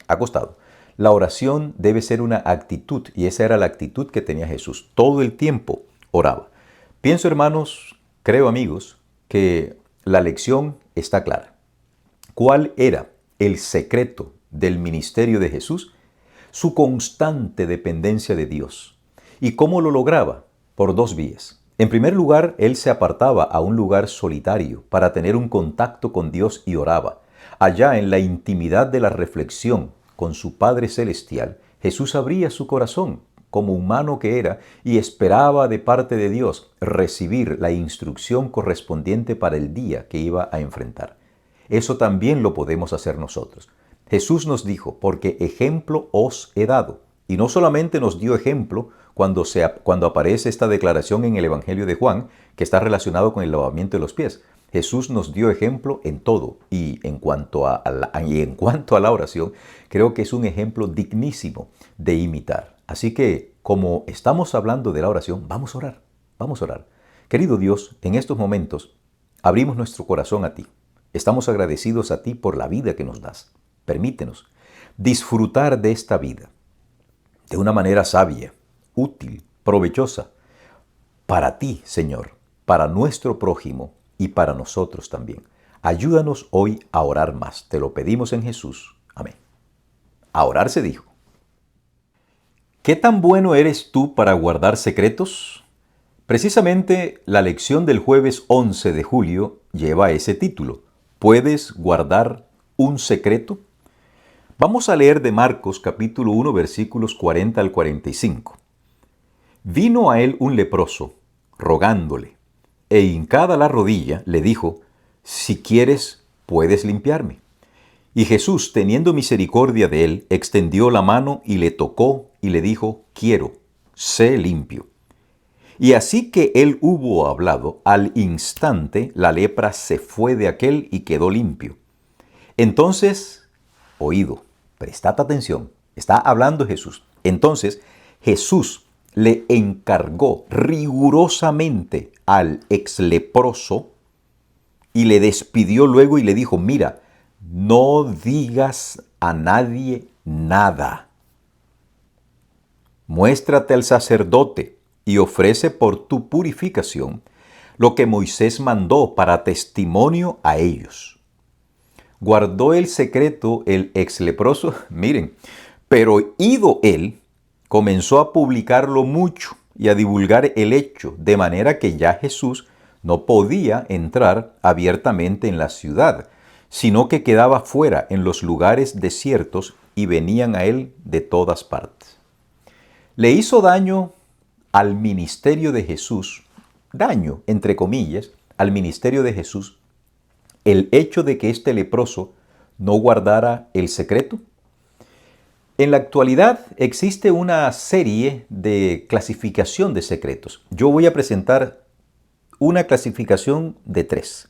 Acostado. La oración debe ser una actitud, y esa era la actitud que tenía Jesús. Todo el tiempo oraba. Pienso, hermanos, creo, amigos, que la lección está clara. ¿Cuál era el secreto del ministerio de Jesús? Su constante dependencia de Dios. ¿Y cómo lo lograba? Por dos vías. En primer lugar, él se apartaba a un lugar solitario para tener un contacto con Dios y oraba. Allá, en la intimidad de la reflexión con su Padre Celestial, Jesús abría su corazón como humano que era y esperaba de parte de Dios recibir la instrucción correspondiente para el día que iba a enfrentar. Eso también lo podemos hacer nosotros. Jesús nos dijo: porque ejemplo os he dado. Y no solamente nos dio ejemplo cuando aparece esta declaración en el Evangelio de Juan, que está relacionado con el lavamiento de los pies. Jesús nos dio ejemplo en todo, y en cuanto a la oración, creo que es un ejemplo dignísimo de imitar. Así que, como estamos hablando de la oración, vamos a orar, vamos a orar. Querido Dios, en estos momentos abrimos nuestro corazón a ti. Estamos agradecidos a ti por la vida que nos das. Permítenos disfrutar de esta vida de una manera sabia, útil, provechosa, para ti, Señor, para nuestro prójimo y para nosotros también. Ayúdanos hoy a orar más. Te lo pedimos en Jesús. Amén. A orar se dijo. ¿Qué tan bueno eres tú para guardar secretos? Precisamente la lección del jueves 11 de julio lleva ese título. ¿Puedes guardar un secreto? Vamos a leer de Marcos capítulo 1 versículos 40 al 45. Vino a él un leproso, rogándole, e hincada la rodilla, le dijo: si quieres, puedes limpiarme. Y Jesús, teniendo misericordia de él, extendió la mano y le tocó y le dijo: quiero, sé limpio. Y así que él hubo hablado, al instante la lepra se fue de aquél y quedó limpio. Entonces, oído, prestad atención, está hablando Jesús. Entonces Jesús le encargó rigurosamente al exleproso y le despidió luego y le dijo: mira, no digas a nadie nada. Muéstrate al sacerdote y ofrece por tu purificación lo que Moisés mandó para testimonio a ellos. Guardó el secreto el exleproso, miren, pero ido él, comenzó a publicarlo mucho y a divulgar el hecho, de manera que ya Jesús no podía entrar abiertamente en la ciudad, sino que quedaba fuera en los lugares desiertos y venían a él de todas partes. Le hizo daño al ministerio de Jesús, daño, entre comillas, al ministerio de Jesús, el hecho de que este leproso no guardara el secreto? En la actualidad existe una serie de clasificación de secretos. Yo voy a presentar una clasificación de 3.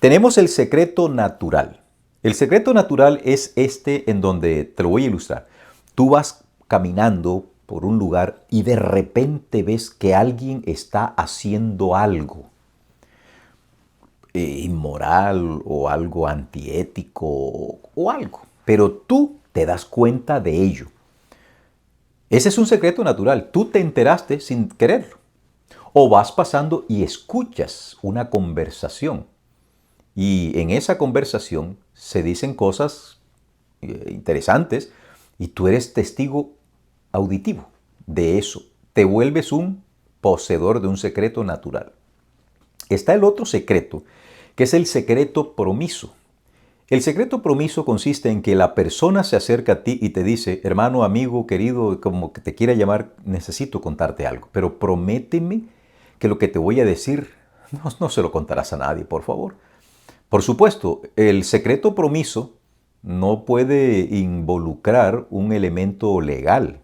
Tenemos el secreto natural. El secreto natural es este en donde, te lo voy a ilustrar. Tú vas caminando por un lugar y de repente ves que alguien está haciendo algo inmoral o algo antiético o algo, pero tú te das cuenta de ello. Ese es un secreto natural. Tú te enteraste sin quererlo. O vas pasando y escuchas una conversación. Y en esa conversación se dicen cosas interesantes y tú eres testigo auditivo de eso. Te vuelves un poseedor de un secreto natural. Está el otro secreto, que es el secreto promiso. El secreto promiso consiste en que la persona se acerca a ti y te dice, hermano, amigo, querido, como que te quiera llamar, necesito contarte algo, pero prométeme que lo que te voy a decir no se lo contarás a nadie, por favor. Por supuesto, el secreto promiso no puede involucrar un elemento legal.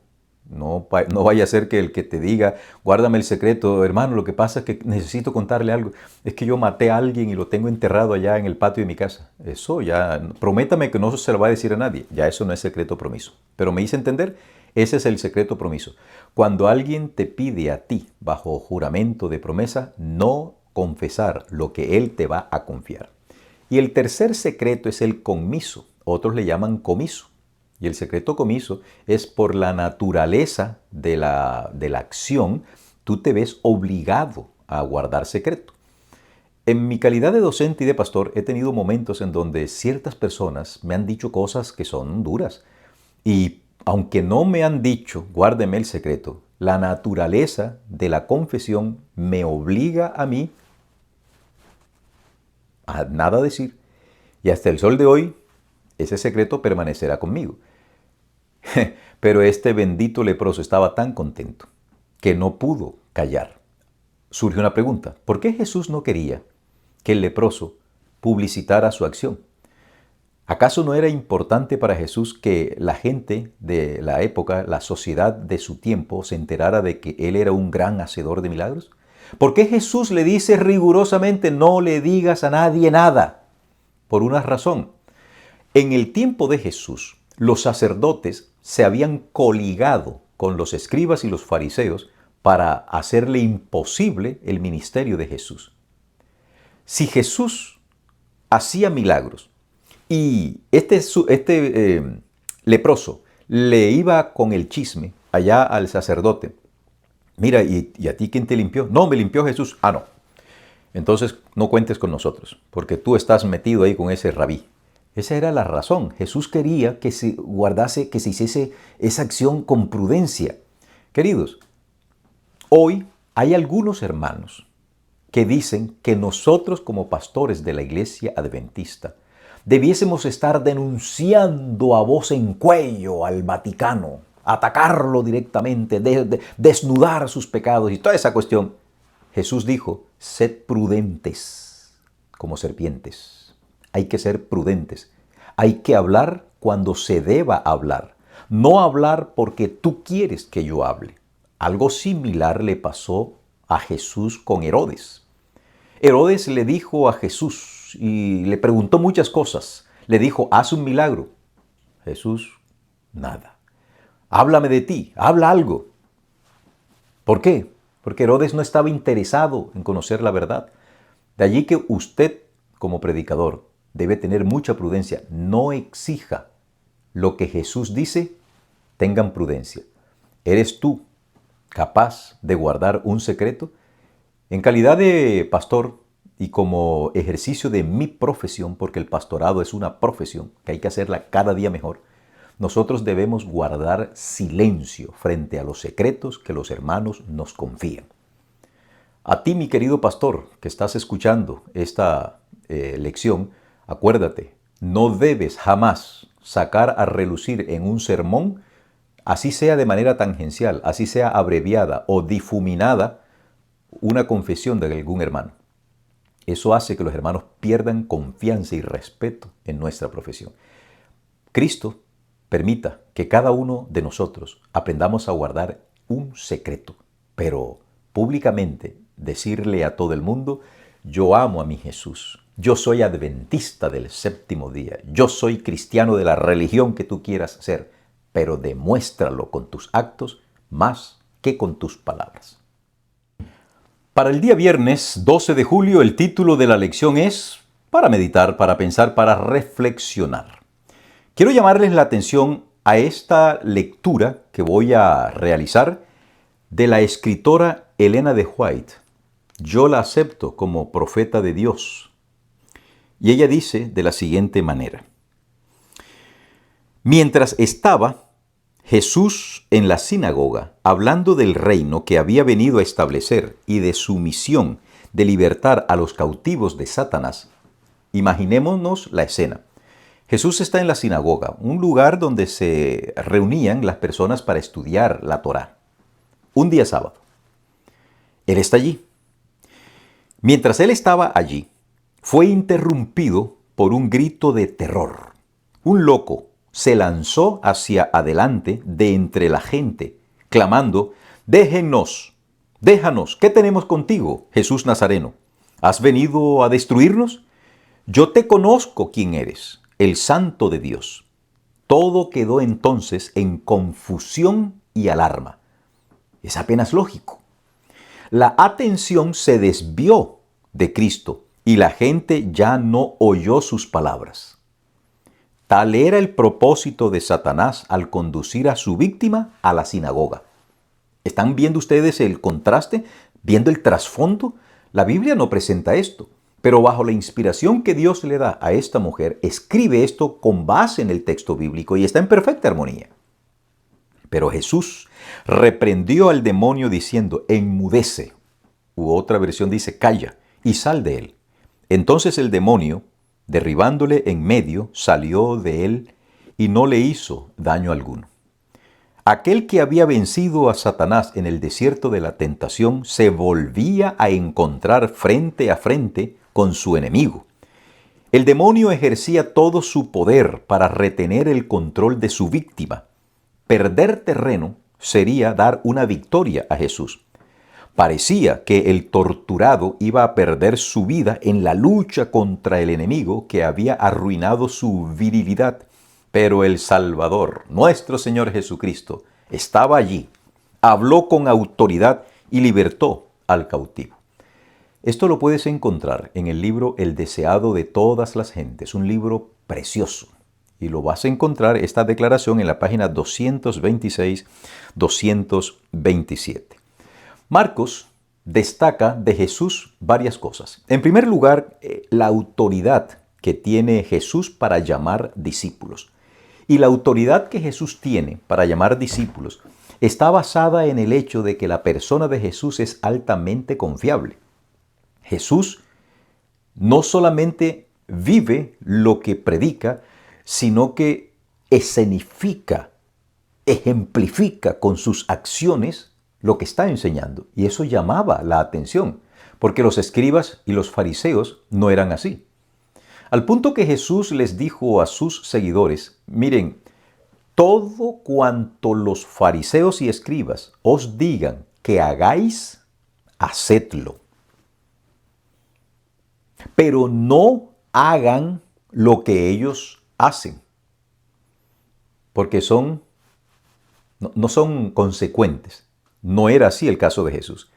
No vaya a ser que el que te diga, guárdame el secreto, hermano, lo que pasa es que necesito contarle algo. Es que yo maté a alguien y lo tengo enterrado allá en el patio de mi casa. Eso ya, prométame que no se lo va a decir a nadie. Ya eso no es secreto promiso. Pero me hice entender, ese es el secreto promiso. Cuando alguien te pide a ti, bajo juramento de promesa, no confesar lo que él te va a confiar. Y el tercer secreto es el comiso. Otros le llaman comiso. Y el secreto comiso es por la naturaleza de la acción, tú te ves obligado a guardar secreto. En mi calidad de docente y de pastor he tenido momentos en donde ciertas personas me han dicho cosas que son duras. Y aunque no me han dicho, guárdeme el secreto, la naturaleza de la confesión me obliga a mí a nada decir. Y hasta el sol de hoy, ese secreto permanecerá conmigo. Pero este bendito leproso estaba tan contento que no pudo callar. Surge una pregunta. ¿Por qué Jesús no quería que el leproso publicitara su acción? ¿Acaso no era importante para Jesús que la gente de la época, la sociedad de su tiempo, se enterara de que él era un gran hacedor de milagros? ¿Por qué Jesús le dice rigurosamente no le digas a nadie nada? Por una razón. En el tiempo de Jesús, los sacerdotes se habían coligado con los escribas y los fariseos para hacerle imposible el ministerio de Jesús. Si Jesús hacía milagros y este leproso le iba con el chisme allá al sacerdote, mira, ¿y a ti quién te limpió? No, me limpió Jesús. Ah, no. Entonces no cuentes con nosotros, porque tú estás metido ahí con ese rabí. Esa era la razón. Jesús quería que se guardase, que se hiciese esa acción con prudencia. Queridos, hoy hay algunos hermanos que dicen que nosotros como pastores de la iglesia adventista debiésemos estar denunciando a voz en cuello al Vaticano, atacarlo directamente, desnudar sus pecados y toda esa cuestión. Jesús dijo, sed prudentes como serpientes. Hay que ser prudentes. Hay que hablar cuando se deba hablar. No hablar porque tú quieres que yo hable. Algo similar le pasó a Jesús con Herodes. Herodes le dijo a Jesús y le preguntó muchas cosas. Le dijo, haz un milagro. Jesús, nada. Háblame de ti, habla algo. ¿Por qué? Porque Herodes no estaba interesado en conocer la verdad. De allí que usted, como predicador, debe tener mucha prudencia. No exija lo que Jesús dice, tengan prudencia. ¿Eres tú capaz de guardar un secreto? En calidad de pastor y como ejercicio de mi profesión, porque el pastorado es una profesión que hay que hacerla cada día mejor, nosotros debemos guardar silencio frente a los secretos que los hermanos nos confían. A ti, mi querido pastor, que estás escuchando esta lección, acuérdate, no debes jamás sacar a relucir en un sermón, así sea de manera tangencial, así sea abreviada o difuminada, una confesión de algún hermano. Eso hace que los hermanos pierdan confianza y respeto en nuestra profesión. Cristo permita que cada uno de nosotros aprendamos a guardar un secreto, pero públicamente decirle a todo el mundo: yo amo a mi Jesús, yo soy adventista del séptimo día, yo soy cristiano de la religión que tú quieras ser, pero demuéstralo con tus actos más que con tus palabras. Para el día viernes 12 de julio el título de la lección es para meditar, para pensar, para reflexionar. Quiero llamarles la atención a esta lectura que voy a realizar de la escritora Elena de White. Yo la acepto como profeta de Dios. Y ella dice de la siguiente manera: mientras estaba Jesús en la sinagoga, hablando del reino que había venido a establecer y de su misión de libertar a los cautivos de Satanás, imaginémonos la escena. Jesús está en la sinagoga, un lugar donde se reunían las personas para estudiar la Torá. Un día sábado. Él está allí. Mientras él estaba allí, fue interrumpido por un grito de terror. Un loco se lanzó hacia adelante de entre la gente, clamando: déjanos, ¿qué tenemos contigo, Jesús Nazareno? ¿Has venido a destruirnos? Yo te conozco quién eres, el Santo de Dios. Todo quedó entonces en confusión y alarma. Es apenas lógico. La atención se desvió de Cristo y la gente ya no oyó sus palabras. Tal era el propósito de Satanás al conducir a su víctima a la sinagoga. ¿Están viendo ustedes el contraste? ¿Viendo el trasfondo? La Biblia no presenta esto, pero bajo la inspiración que Dios le da a esta mujer, escribe esto con base en el texto bíblico y está en perfecta armonía. Pero Jesús reprendió al demonio diciendo: enmudece. U otra versión dice: calla y sal de él. Entonces el demonio, derribándole en medio, salió de él y no le hizo daño alguno. Aquel que había vencido a Satanás en el desierto de la tentación se volvía a encontrar frente a frente con su enemigo. El demonio ejercía todo su poder para retener el control de su víctima. Perder terreno sería dar una victoria a Jesús. Parecía que el torturado iba a perder su vida en la lucha contra el enemigo que había arruinado su virilidad. Pero el Salvador, nuestro Señor Jesucristo, estaba allí, habló con autoridad y libertó al cautivo. Esto lo puedes encontrar en el libro El deseado de todas las gentes, un libro precioso. Y lo vas a encontrar, esta declaración, en la página 226-227. Marcos destaca de Jesús varias cosas. En primer lugar, la autoridad que tiene Jesús para llamar discípulos. Y la autoridad que Jesús tiene para llamar discípulos está basada en el hecho de que la persona de Jesús es altamente confiable. Jesús no solamente vive lo que predica, sino que escenifica, ejemplifica con sus acciones lo que está enseñando. Y eso llamaba la atención, porque los escribas y los fariseos no eran así. Al punto que Jesús les dijo a sus seguidores: miren, todo cuanto los fariseos y escribas os digan que hagáis, hacedlo. Pero no hagan lo que ellos hacen, porque no son consecuentes. No era así el caso de Jesús.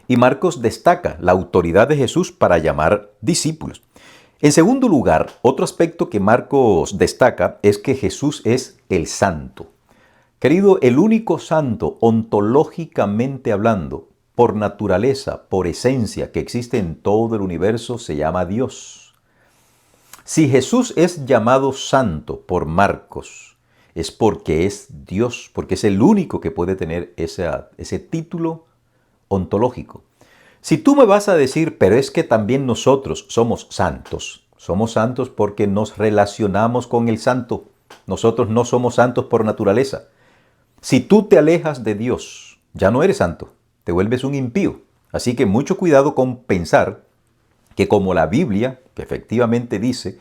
Y Marcos destaca la autoridad de Jesús para llamar discípulos. En segundo lugar, otro aspecto que Marcos destaca es que Jesús es el santo. Querido, el único santo, ontológicamente hablando, por naturaleza, por esencia, que existe en todo el universo, se llama Dios. Si Jesús es llamado santo por Marcos, es porque es Dios, porque es el único que puede tener ese título ontológico. Si tú me vas a decir, pero es que también nosotros somos santos porque nos relacionamos con el santo. Nosotros no somos santos por naturaleza. Si tú te alejas de Dios, ya no eres santo, te vuelves un impío. Así que mucho cuidado con pensar que como la Biblia, que efectivamente dice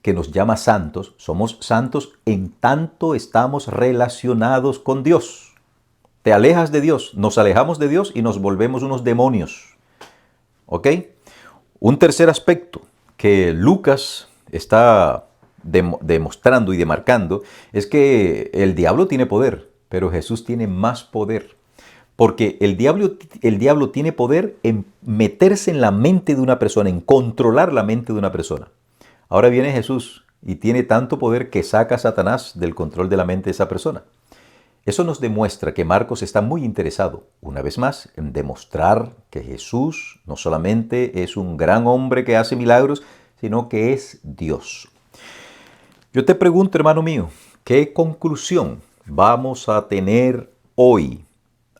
que nos llama santos, somos santos en tanto estamos relacionados con Dios. Te alejas de Dios, nos alejamos de Dios y nos volvemos unos demonios. ¿Ok? Un tercer aspecto que Lucas está demostrando y demarcando es que el diablo tiene poder, pero Jesús tiene más poder. Porque el diablo tiene poder en meterse en la mente de una persona, en controlar la mente de una persona. Ahora viene Jesús y tiene tanto poder que saca a Satanás del control de la mente de esa persona. Eso nos demuestra que Marcos está muy interesado, una vez más, en demostrar que Jesús no solamente es un gran hombre que hace milagros, sino que es Dios. Yo te pregunto, hermano mío, ¿qué conclusión vamos a tener hoy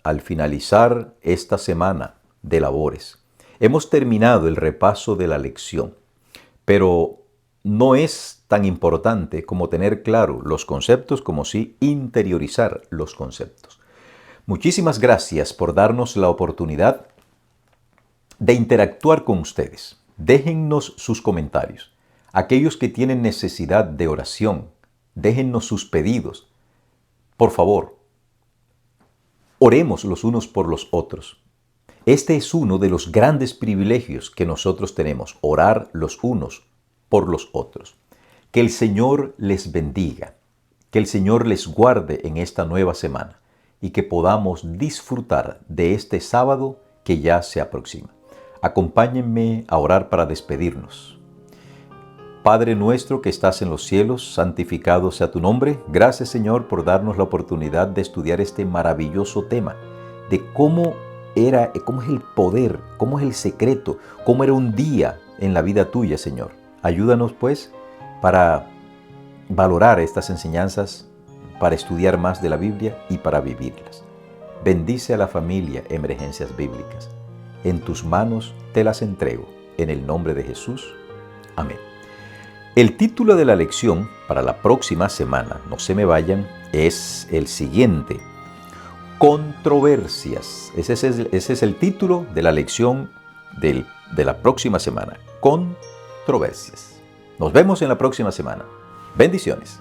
al finalizar esta semana de labores? Hemos terminado el repaso de la lección, pero no es tan importante como tener claro los conceptos como sí interiorizar los conceptos. Muchísimas gracias por darnos la oportunidad de interactuar con ustedes. Déjennos sus comentarios. Aquellos que tienen necesidad de oración, déjennos sus pedidos. Por favor, oremos los unos por los otros. Este es uno de los grandes privilegios que nosotros tenemos, orar los unos por los otros. Que el Señor les bendiga, que el Señor les guarde en esta nueva semana y que podamos disfrutar de este sábado que ya se aproxima. Acompáñenme a orar para despedirnos. Padre nuestro que estás en los cielos, santificado sea tu nombre. Gracias, Señor, por darnos la oportunidad de estudiar este maravilloso tema de cómo es el poder, cómo es el secreto, cómo era un día en la vida tuya, Señor. Ayúdanos, pues, para valorar estas enseñanzas, para estudiar más de la Biblia y para vivirlas. Bendice a la familia Emergencias Bíblicas. En tus manos te las entrego. En el nombre de Jesús. Amén. El título de la lección para la próxima semana, no se me vayan, es el siguiente. Controversias. Ese es el título de la lección de la próxima semana. Controversias. Nos vemos en la próxima semana. Bendiciones.